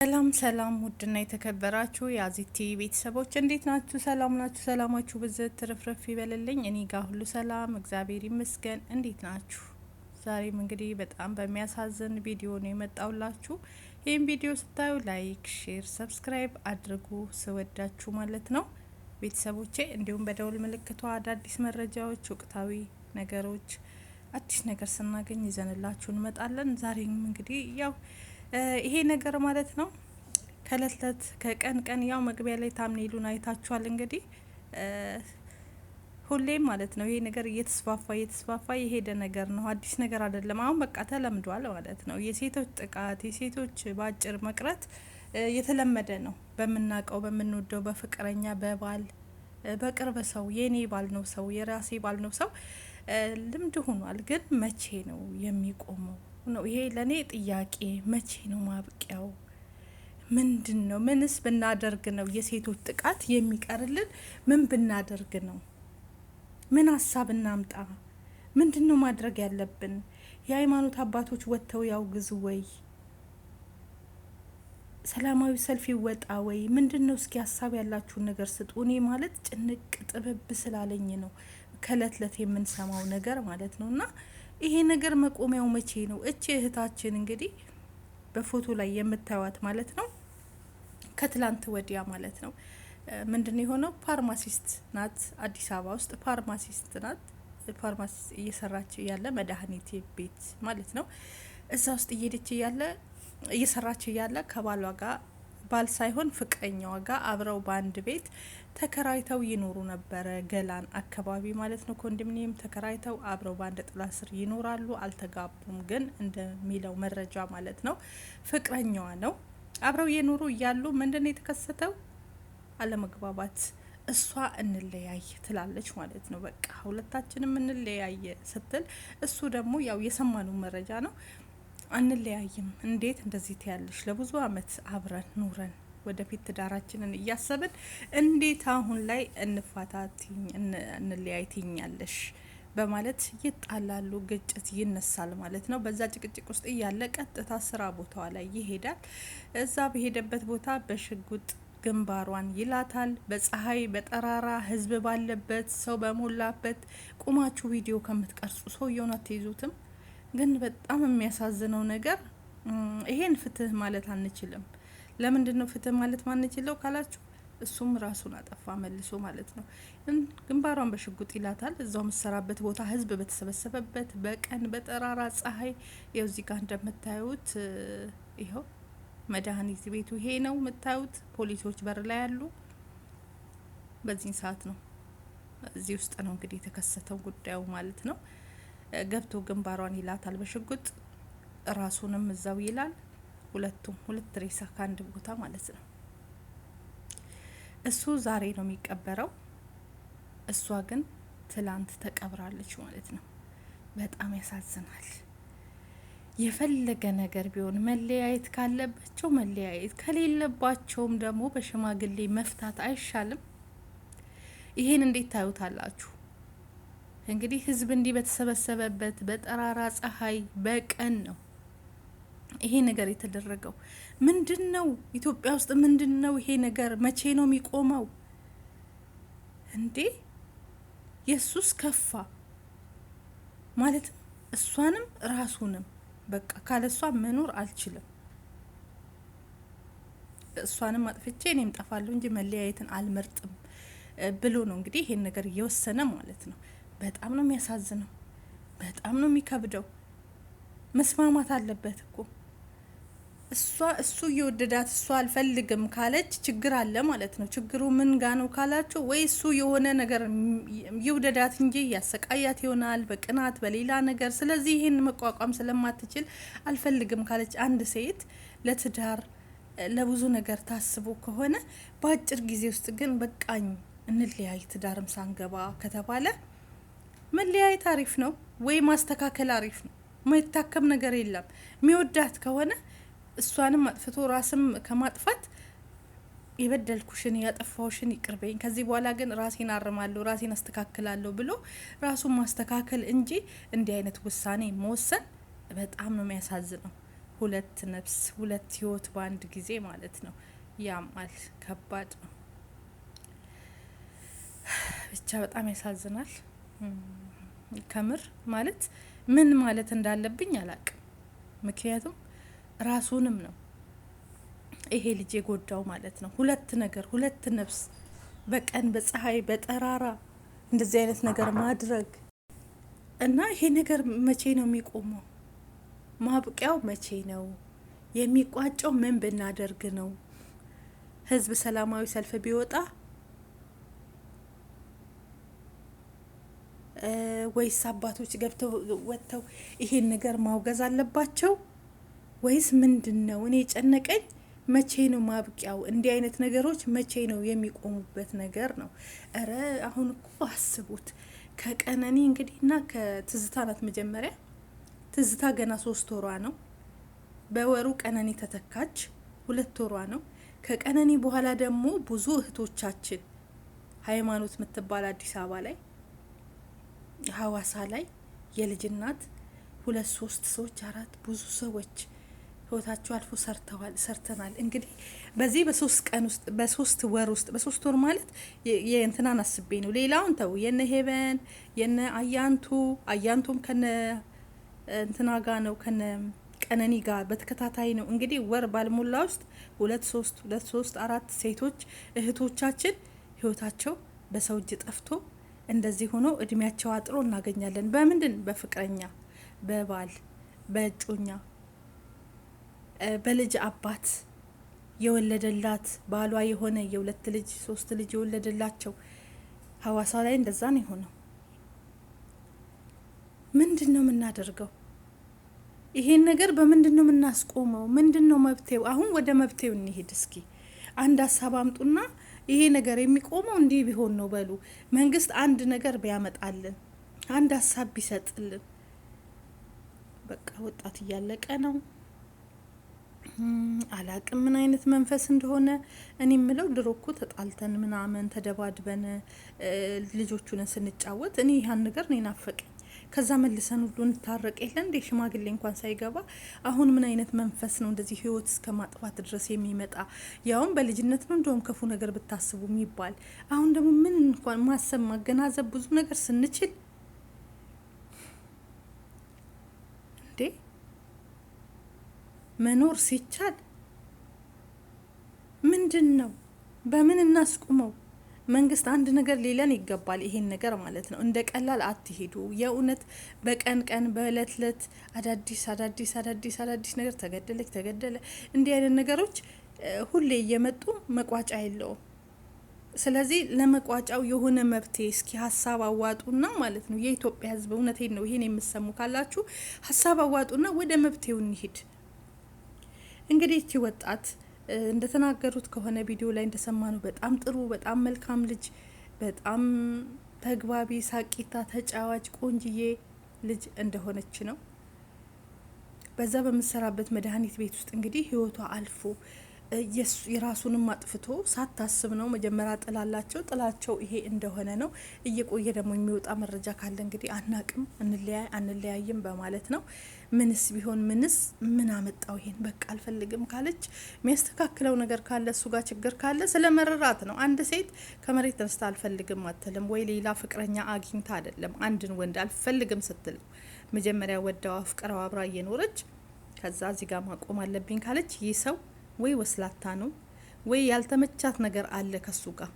ሰላም ሰላም ውድና የተከበራችሁ የአዚቲ ቤተሰቦች እንዴት ናችሁ? ሰላም ናችሁ? ሰላማችሁ ብዝት ትርፍርፍ ይበልልኝ። እኔ ጋር ሁሉ ሰላም እግዚአብሔር ይመስገን። እንዴት ናችሁ? ዛሬም እንግዲህ በጣም በሚያሳዝን ቪዲዮ ነው የመጣውላችሁ። ይህም ቪዲዮ ስታዩ ላይክ፣ ሼር፣ ሰብስክራይብ አድርጉ ስወዳችሁ ማለት ነው ቤተሰቦቼ። እንዲሁም በደውል ምልክቷ አዳዲስ መረጃዎች፣ ወቅታዊ ነገሮች፣ አዲስ ነገር ስናገኝ ይዘንላችሁ እንመጣለን። ዛሬም እንግዲህ ያው ይሄ ነገር ማለት ነው ከእለት እለት ከቀን ቀን ያው መግቢያ ላይ ታምኔሉን አይታችኋል። እንግዲህ ሁሌም ማለት ነው ይሄ ነገር እየተስፋፋ የሄደ ነገር ነው። አዲስ ነገር አይደለም። አሁን በቃ ተለምዷል ማለት ነው። የሴቶች ጥቃት፣ የሴቶች በአጭር መቅረት የተለመደ ነው። በምናውቀው በምንወደው በፍቅረኛ በባል በቅርብ ሰው የኔ ባል ነው ሰው የራሴ ባል ነው ሰው ልምድ ሆኗል። ግን መቼ ነው የሚቆመው ነው ይሄ ለኔ ጥያቄ። መቼ ነው ማብቂያው? ምንድን ነው? ምንስ ብናደርግ ነው የሴቶች ጥቃት የሚቀርልን? ምን ብናደርግ ነው? ምን ሀሳብ እናምጣ? ምንድን ነው ማድረግ ያለብን? የሃይማኖት አባቶች ወጥተው ያውግዙ ወይ? ሰላማዊ ሰልፍ ይወጣ ወይ? ምንድን ነው? እስኪ ሀሳብ ያላችሁን ነገር ስጡ። እኔ ማለት ጭንቅ ጥብብ ስላለኝ ነው ከእለት እለት የምንሰማው ነገር ማለት ነው። እና ይሄ ነገር መቆሚያው መቼ ነው? እቺ እህታችን እንግዲህ በፎቶ ላይ የምታዩት ማለት ነው ከትላንት ወዲያ ማለት ነው ምንድነው የሆነው? ፋርማሲስት ናት። አዲስ አበባ ውስጥ ፋርማሲስት ናት። ፋርማሲ እየሰራች ያለ መድኃኒት ቤት ማለት ነው። እዛ ውስጥ እየሰራች ያለ ከባሏ ጋር ባል ሳይሆን ፍቅረኛዋ ጋር አብረው በአንድ ቤት ተከራይተው ይኖሩ ነበረ። ገላን አካባቢ ማለት ነው። ኮንዶሚኒየም ተከራይተው አብረው በአንድ ጥላ ስር ይኖራሉ። አልተጋቡም፣ ግን እንደሚለው መረጃ ማለት ነው ፍቅረኛዋ ነው። አብረው የኖሩ እያሉ ምንድነው የተከሰተው? አለመግባባት። እሷ እንለያይ ትላለች ማለት ነው። በቃ ሁለታችንም እንለያይ ስትል እሱ ደግሞ ያው የሰማነው መረጃ ነው አንለያይም፣ እንዴት እንደዚህ ትያለሽ? ለብዙ አመት አብረን ኑረን ወደፊት ትዳራችንን እያሰብን እንዴት አሁን ላይ እንለያይ ትኛለሽ? በማለት ይጣላሉ። ግጭት ይነሳል ማለት ነው። በዛ ጭቅጭቅ ውስጥ እያለ ቀጥታ ስራ ቦታዋ ላይ ይሄዳል። እዛ በሄደበት ቦታ በሽጉጥ ግንባሯን ይላታል። በፀሐይ በጠራራ ህዝብ ባለበት ሰው በሞላበት ቁማችሁ ቪዲዮ ከምትቀርጹ ሰውየውን አትይዙትም? ግን በጣም የሚያሳዝነው ነገር ይሄን ፍትህ ማለት አንችልም። ለምንድን ነው ፍትህ ማለት ማንችለው ካላችሁ እሱም ራሱን አጠፋ መልሶ ማለት ነው። ግንባሯን በሽጉጥ ይላታል። እዛው የምትሰራበት ቦታ ህዝብ በተሰበሰበበት በቀን በጠራራ ፀሐይ ይኸው እዚህ ጋር እንደምታዩት ይኸው መድኃኒት ቤቱ ይሄ ነው የምታዩት። ፖሊሶች በር ላይ ያሉ። በዚህ ሰዓት ነው እዚህ ውስጥ ነው እንግዲህ የተከሰተው ጉዳዩ ማለት ነው። ገብቶ ግንባሯን ይላታል በሽጉጥ፣ ራሱንም እዛው ይላል። ሁለት ሬሳ ከአንድ ቦታ ማለት ነው። እሱ ዛሬ ነው የሚቀበረው፣ እሷ ግን ትላንት ተቀብራለች ማለት ነው። በጣም ያሳዝናል። የፈለገ ነገር ቢሆን መለያየት ካለባቸው መለያየት፣ ከሌለባቸውም ደግሞ በሽማግሌ መፍታት አይሻልም? ይሄን እንዴት ታዩታላችሁ? እንግዲህ ህዝብ እንዲህ በተሰበሰበበት በጠራራ ፀሐይ በቀን ነው ይሄ ነገር የተደረገው። ምንድን ነው ኢትዮጵያ ውስጥ ምንድን ነው ይሄ ነገር? መቼ ነው የሚቆመው እንዴ? ኢየሱስ ከፋ ማለትም እሷንም ራሱንም በቃ ካለሷ መኖር አልችልም፣ እሷንም አጥፍቼ እኔም ጠፋለሁ እንጂ መለያየትን አልመርጥም ብሎ ነው እንግዲህ ይሄን ነገር እየወሰነ ማለት ነው። በጣም ነው የሚያሳዝነው። በጣም ነው የሚከብደው። መስማማት አለበት እኮ እሱ እየወደዳት እሷ አልፈልግም ካለች ችግር አለ ማለት ነው። ችግሩ ምን ጋ ነው ካላችሁ፣ ወይ እሱ የሆነ ነገር ይውደዳት እንጂ ያሰቃያት ይሆናል በቅናት በሌላ ነገር። ስለዚህ ይሄን መቋቋም ስለማትችል አልፈልግም ካለች አንድ ሴት ለትዳር ለብዙ ነገር ታስቦ ከሆነ በአጭር ጊዜ ውስጥ ግን በቃኝ እንለያይ ትዳርም ሳንገባ ከተባለ መለያየት አሪፍ ነው ወይ ማስተካከል አሪፍ ነው። ማይታከም ነገር የለም። የሚወዳት ከሆነ እሷንም አጥፍቶ ራስም ከማጥፋት የበደልኩሽን ያጠፋውሽን ይቅርበኝ፣ ከዚህ በኋላ ግን ራሴን አርማለሁ ራሴን አስተካክላለሁ ብሎ ራሱን ማስተካከል እንጂ እንዲህ አይነት ውሳኔ መወሰን በጣም ነው የሚያሳዝነው። ሁለት ነፍስ ሁለት ህይወት በአንድ ጊዜ ማለት ነው። ያማል፣ ከባድ ነው። ብቻ በጣም ያሳዝናል። ከምር ማለት ምን ማለት እንዳለብኝ አላቅም። ምክንያቱም ራሱንም ነው ይሄ ልጅ የጎዳው ማለት ነው። ሁለት ነገር ሁለት ነፍስ በቀን በፀሐይ በጠራራ እንደዚህ አይነት ነገር ማድረግ እና ይሄ ነገር መቼ ነው የሚቆመው? ማብቂያው መቼ ነው የሚቋጨው? ምን ብናደርግ ነው? ህዝብ ሰላማዊ ሰልፍ ቢወጣ ወይስ አባቶች ገብተው ወጥተው ይሄን ነገር ማውገዝ አለባቸው ወይስ ምንድን ነው? እኔ ጨነቀኝ። መቼ ነው ማብቂያው? እንዲህ አይነት ነገሮች መቼ ነው የሚቆሙበት ነገር ነው? እረ አሁን እኮ አስቡት። ከቀነኒ እንግዲህ እና ከትዝታ ናት መጀመሪያ። ትዝታ ገና 3 ወሯ ነው። በወሩ ቀነኒ ተተካች። 2 ወሯ ነው። ከቀነኒ በኋላ ደግሞ ብዙ እህቶቻችን ሃይማኖት የምትባል አዲስ አበባ ላይ ሀዋሳ ላይ የልጅ እናት 2 3 ሰዎች 4 ብዙ ሰዎች ህይወታቸው አልፎ ሰርተናል። እንግዲህ በዚህ በ3 ቀን ውስጥ በ3 ወር ውስጥ በ3 ወር ማለት የእንትናን አስቤ ነው። ሌላውን ተው፣ የነ ሄቨን የነ አያንቱም ከነ እንትና ጋ ነው ከነ ቀነኒ ጋር በተከታታይ ነው። እንግዲህ ወር ባልሞላ ውስጥ 2 3 4 ሴቶች እህቶቻችን ህይወታቸው በሰው እጅ ጠፍቶ እንደዚህ ሆኖ እድሜያቸው አጥሮ እናገኛለን። በምንድን? በፍቅረኛ፣ በባል፣ በእጮኛ፣ በልጅ አባት የወለደላት ባሏ የሆነ የ2 ልጅ 3 ልጅ የወለደላቸው ሀዋሳ ላይ እንደዛ ነው የሆነው። ምንድን ነው የምናደርገው? ይሄን ነገር በምንድን ነው የምናስቆመው? ምንድን ነው መብቴው? አሁን ወደ መብቴው እንሄድ እስኪ። አንድ ሀሳብ አምጡና ይሄ ነገር የሚቆመው እንዲህ ቢሆን ነው በሉ። መንግስት አንድ ነገር ቢያመጣልን፣ አንድ ሀሳብ ቢሰጥልን። በቃ ወጣት እያለቀ ነው። አላቅም ምን አይነት መንፈስ እንደሆነ። እኔ የምለው ድሮ እኮ ተጣልተን ምናምን ተደባድበን ልጆቹን ስንጫወት እኔ ያን ነገር ነው ናፈቀኝ። ከዛ መልሰን ሁሉ እንታረቅ የለ እንዴ? ሽማግሌ እንኳን ሳይገባ። አሁን ምን አይነት መንፈስ ነው እንደዚህ ህይወት እስከ ማጥፋት ድረስ የሚመጣ? ያውም በልጅነት ነው እንደውም ክፉ ነገር ብታስቡ የሚባል። አሁን ደግሞ ምን እንኳን ማሰብ ማገናዘብ ብዙ ነገር ስንችል እንዴ መኖር ሲቻል ምንድን ነው? በምን እናስቁመው? መንግስት አንድ ነገር ሊለን ይገባል። ይሄን ነገር ማለት ነው። እንደ ቀላል አትሄዱ። የእውነት በቀን ቀን በእለት ለት አዳዲስ ነገር ተገደለ እንዲህ አይነት ነገሮች ሁሌ እየመጡ መቋጫ የለውም። ስለዚህ ለመቋጫው የሆነ መብቴ እስኪ ሀሳብ አዋጡና ማለት ነው። የኢትዮጵያ ህዝብ እውነቴን ነው። ይሄን የምሰሙ ካላችሁ ሀሳብ አዋጡና ወደ መብቴው እንሂድ። እንግዲህ እቺ ወጣት እንደተናገሩት ከሆነ ቪዲዮ ላይ እንደሰማነው በጣም ጥሩ በጣም መልካም ልጅ፣ በጣም ተግባቢ፣ ሳቂታ፣ ተጫዋች፣ ቆንጅዬ ልጅ እንደሆነች ነው። በዛ በምትሰራበት መድኃኒት ቤት ውስጥ እንግዲህ ህይወቷ አልፎ የራሱንም አጥፍቶ ሳታስብ ነው መጀመሪያ ጥላቸው ይሄ እንደሆነ ነው። እየቆየ ደግሞ የሚወጣ መረጃ ካለ እንግዲህ አናቅም፣ አንለያይም በማለት ነው። ምንስ ቢሆን ምን አመጣው ይሄን? በቃ አልፈልግም ካለች የሚያስተካክለው ነገር ካለ እሱ ጋር ችግር ካለ ስለ መረራት ነው። አንድ ሴት ከመሬት ተነስታ አልፈልግም አትልም ወይ ሌላ ፍቅረኛ አግኝታ አይደለም። አንድን ወንድ አልፈልግም ስትል መጀመሪያ ወዳው አፍቅረው አብራ እየኖረች ከዛ እዚህ ጋር ማቆም አለብኝ ካለች ይህ ሰው ወይ ወስላታ ነው ወይ ያልተመቻት ነገር አለ ከሱ ጋር።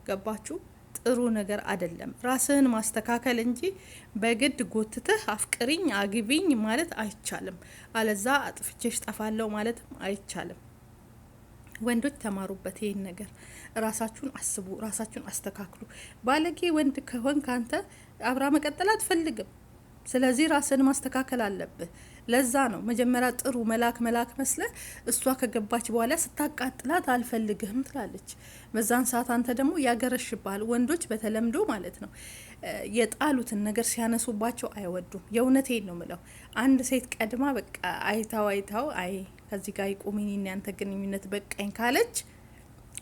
ገባችሁ? ጥሩ ነገር አይደለም። ራስህን ማስተካከል እንጂ በግድ ጎትተህ አፍቅሪኝ አግቢኝ ማለት አይቻልም። አለዛ አጥፍቼሽ ጠፋለሁ ማለትም አይቻልም። ወንዶች ተማሩበት ይሄን ነገር። ራሳችሁን አስቡ፣ ራሳችሁን አስተካክሉ። ባለጌ ወንድ ከሆንክ አንተ አብራ መቀጠል አትፈልግም። ስለዚህ ራስን ማስተካከል አለብህ። ለዛ ነው መጀመሪያ ጥሩ መላክ መስለ እሷ ከገባች በኋላ ስታቃጥላት አልፈልግህም ትላለች። በዛን ሰዓት አንተ ደግሞ ያገረሽባል። ወንዶች በተለምዶ ማለት ነው የጣሉትን ነገር ሲያነሱባቸው አይወዱም። የእውነቴን ነው ምለው። አንድ ሴት ቀድማ በቃ አይታው አይ ከዚህ ጋር ይቆሚኒ ያንተ ግንኙነት በቃኝ ካለች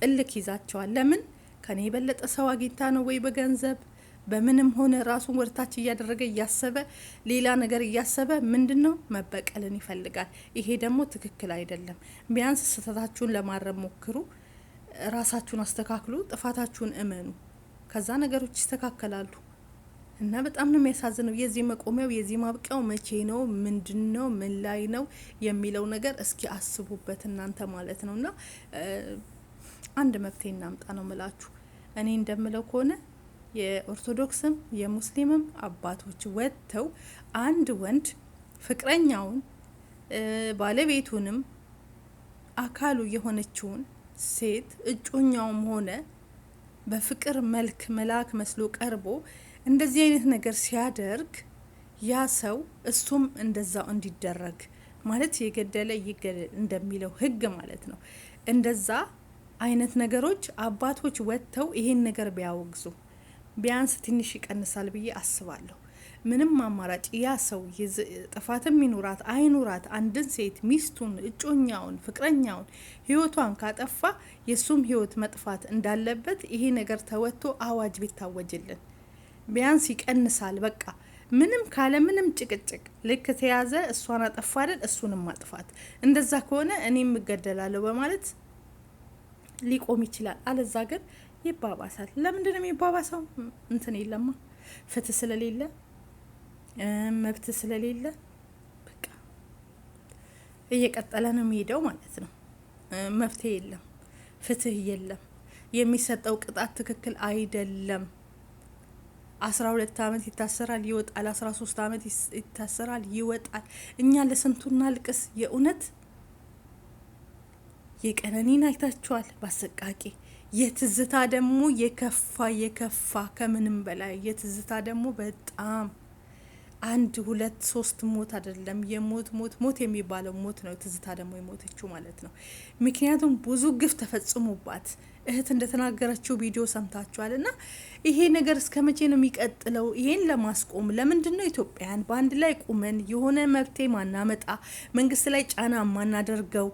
እልክ ይዛቸዋል። ለምን? ከኔ የበለጠ ሰው አግኝታ ነው ወይ በገንዘብ በምንም ሆነ ራሱን ወደታች እያደረገ እያሰበ ሌላ ነገር እያሰበ ምንድነው መበቀልን ይፈልጋል። ይሄ ደግሞ ትክክል አይደለም። ቢያንስ ስህተታችሁን ለማረም ሞክሩ፣ ራሳችሁን አስተካክሉ፣ ጥፋታችሁን እመኑ። ከዛ ነገሮች ይስተካከላሉ። እና በጣም ነው የሚያሳዝነው። የዚህ መቆሚያው የዚህ ማብቂያው መቼ ነው? ምንድን ነው? ምን ላይ ነው የሚለው ነገር እስኪ አስቡበት እናንተ ማለት ነው። እና አንድ መፍትሄ እናምጣ ነው ምላችሁ። እኔ እንደምለው ከሆነ የኦርቶዶክስም የሙስሊምም አባቶች ወጥተው አንድ ወንድ ፍቅረኛውን ባለቤቱንም አካሉ የሆነችውን ሴት እጮኛውም ሆነ በፍቅር መልክ መልአክ መስሎ ቀርቦ እንደዚህ አይነት ነገር ሲያደርግ ያ ሰው እሱም እንደዛው እንዲደረግ ማለት የገደለ ይገደል እንደሚለው ሕግ ማለት ነው። እንደዛ አይነት ነገሮች አባቶች ወጥተው ይሄን ነገር ቢያወግዙ ቢያንስ ትንሽ ይቀንሳል ብዬ አስባለሁ። ምንም አማራጭ ያ ሰው ጥፋትም ይኑራት አይኑራት አንድን ሴት ሚስቱን፣ እጮኛውን፣ ፍቅረኛውን ህይወቷን ካጠፋ የሱም ህይወት መጥፋት እንዳለበት ይሄ ነገር ተወጥቶ አዋጅ ቢታወጅልን ቢያንስ ይቀንሳል። በቃ ምንም ካለ ምንም ጭቅጭቅ ልክ ተያዘ እሷን አጠፋ አይደል እሱንም ማጥፋት። እንደዛ ከሆነ እኔም እገደላለሁ በማለት ሊቆም ይችላል። አለዛ ግን ይባባሳል። ለምንድን ነው የሚባባሰው? እንትን የለማ ፍትህ ስለሌለ መብት ስለሌለ በቃ እየቀጠለ ነው የሚሄደው ማለት ነው። መፍትሄ የለም፣ ፍትህ የለም፣ የሚሰጠው ቅጣት ትክክል አይደለም። 12 አመት ይታሰራል ይወጣል፣ 13 አመት ይታሰራል ይወጣል። እኛ ለስንቱና ልቅስ። የእውነት የቀነኒን አይታችኋል፣ በአሰቃቂ የትዝታ ደግሞ የከፋ ከምንም በላይ የትዝታ ደግሞ በጣም 1 2 3 ሞት አይደለም ሞት የሚባለው ሞት ነው። ትዝታ ደግሞ የሞተችው ማለት ነው። ምክንያቱም ብዙ ግፍ ተፈጽሞባት እህት እንደተናገረችው ቪዲዮ ሰምታችኋል። እና ይሄ ነገር እስከ መቼ ነው የሚቀጥለው? ይሄን ለማስቆም ለምንድን ነው ኢትዮጵያን በአንድ ላይ ቁመን የሆነ መብቴ ማናመጣ መንግስት ላይ ጫና ማናደርገው?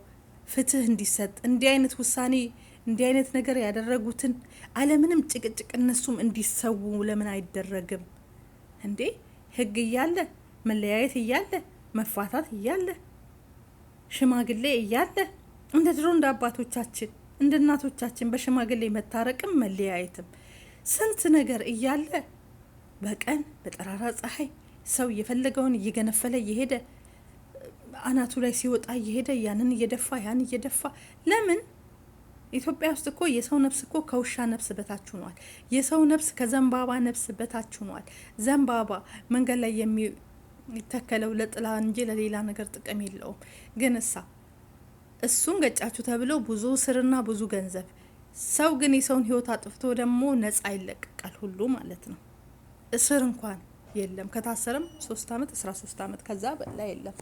ፍትህ እንዲሰጥ እንዲህ አይነት ውሳኔ እንዲህ አይነት ነገር ያደረጉትን አለምንም ጭቅጭቅ እነሱም እንዲሰው ለምን አይደረግም እንዴ? ህግ እያለ መለያየት እያለ መፋታት እያለ ሽማግሌ እያለ እንደ ድሮ እንደ አባቶቻችን እንደ እናቶቻችን በሽማግሌ መታረቅም መለያየትም ስንት ነገር እያለ በቀን በጠራራ ፀሐይ ሰው የፈለገውን እየገነፈለ እየሄደ አናቱ ላይ ሲወጣ እየሄደ ያንን እየደፋ ያን እየደፋ ለምን? ኢትዮጵያ ውስጥ እኮ የሰው ነፍስ እኮ ከውሻ ነፍስ በታች ሆኗል። የሰው ነፍስ ከዘንባባ ነፍስ በታች ሆኗል። ዘንባባ መንገድ ላይ የሚተከለው ለጥላ እንጂ ለሌላ ነገር ጥቅም የለውም። ግን እሱን ገጫችሁ ተብለው ብዙ ስርና ብዙ ገንዘብ ሰው ግን የሰውን ህይወት አጥፍቶ ደግሞ ነጻ ይለቀቃል ሁሉ ማለት ነው። እስር እንኳን የለም። ከታሰረም 3 አመት 13 አመት ከዛ በላይ የለም።